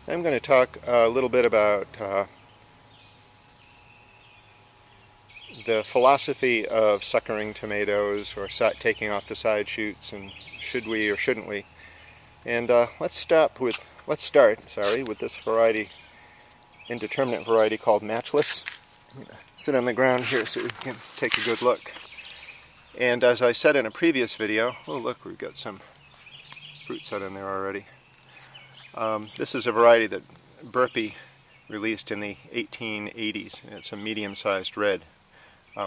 I'm going to talk a little bit about the philosophy of suckering tomatoes or taking off the side shoots, and should we or shouldn't we. And let's start with this variety, indeterminate variety called matchless. I'm going to sit on the ground here so we can take a good look. And as I said in a previous video, oh look, we've got some fruit set in there already. This is a variety that Burpee released in the 1880s. It's a medium-sized red.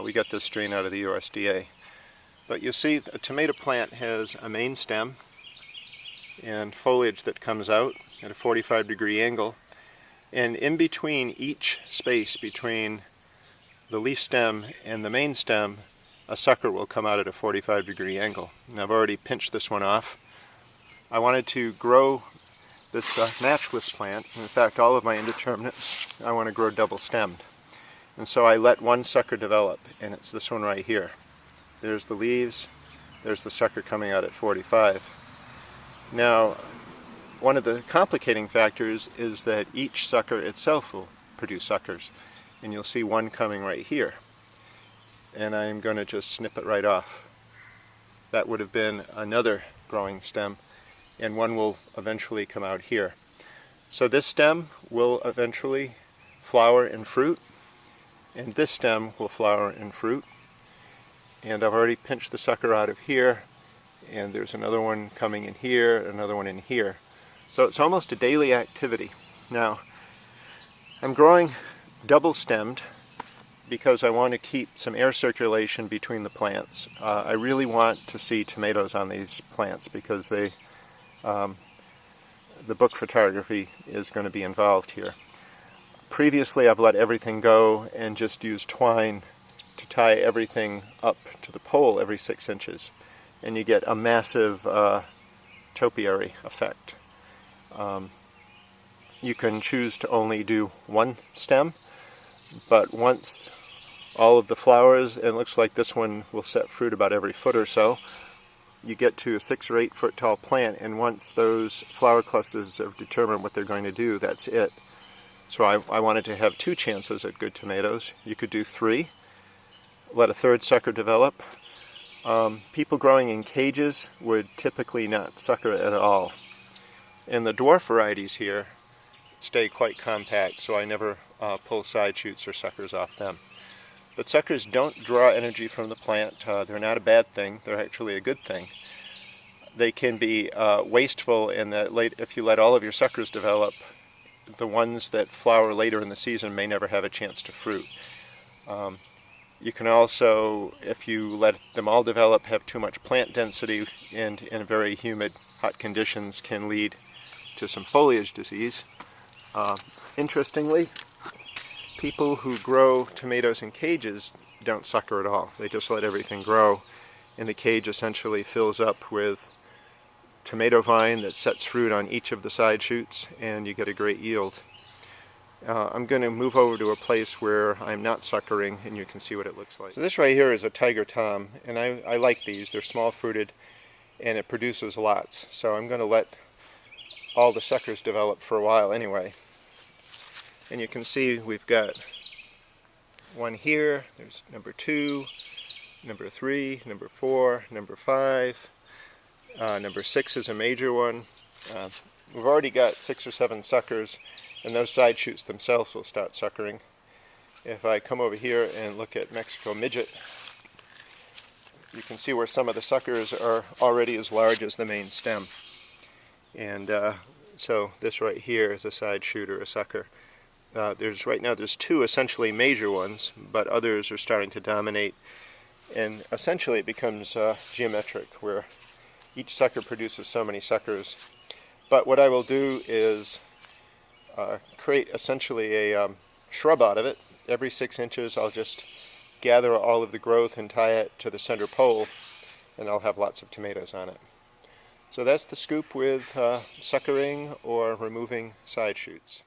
We got this strain out of the USDA. But you see, a tomato plant has a main stem and foliage that comes out at a 45-degree angle. And in between each space between the leaf stem and the main stem, a sucker will come out at a 45-degree angle. And I've already pinched this one off. I wanted to grow this matchless plant. In fact, all of my indeterminates I want to grow double-stemmed. And so I let one sucker develop, and it's this one right here. There's the leaves, there's the sucker coming out at 45. Now, one of the complicating factors is that each sucker itself will produce suckers. And you'll see one coming right here. And I'm going to just snip it right off. That would have been another growing stem, and one will eventually come out here. So this stem will eventually flower and fruit, and this stem will flower and fruit. And I've already pinched the sucker out of here, and there's another one coming in here, another one in here. So it's almost a daily activity. Now, I'm growing double-stemmed because I want to keep some air circulation between the plants. I really want to see tomatoes on these plants because the book photography is going to be involved here. Previously I've let everything go and just used twine to tie everything up to the pole every 6 inches, and you get a massive topiary effect. You can choose to only do one stem, but once all of the flowers, and it looks like this one will set fruit about every foot or so, you get to a 6 or 8 foot tall plant, and once those flower clusters have determined what they're going to do, that's it. So I wanted to have 2 chances at good tomatoes. You could do 3, let a third sucker develop. People growing in cages would typically not sucker at all. And the dwarf varieties here stay quite compact, so I never pull side shoots or suckers off them. But suckers don't draw energy from the plant. They're not a bad thing. They're actually a good thing. They can be wasteful in that if you let all of your suckers develop, the ones that flower later in the season may never have a chance to fruit. You can also, if you let them all develop, have too much plant density, and in very humid, hot conditions can lead to some foliage disease. Interestingly, people who grow tomatoes in cages don't sucker at all. They just let everything grow, and the cage essentially fills up with tomato vine that sets fruit on each of the side shoots, and you get a great yield. I'm going to move over to a place where I'm not suckering, and you can see what it looks like. So this right here is a Tiger Tom, and I like these. They're small fruited, and it produces lots. So I'm going to let all the suckers develop for a while anyway. And you can see we've got one here, there's number 2, number 3, number 4, number 5, number 6 is a major one. We've already got 6 or 7 suckers, and those side shoots themselves will start suckering. If I come over here and look at Mexico Midget, you can see where some of the suckers are already as large as the main stem. And so this right here is a side shoot or a sucker. Right now there's 2 essentially major ones, but others are starting to dominate, and essentially it becomes geometric, where each sucker produces so many suckers. But what I will do is create essentially a shrub out of it. Every 6 inches I'll just gather all of the growth and tie it to the center pole, and I'll have lots of tomatoes on it. So that's the scoop with suckering or removing side shoots.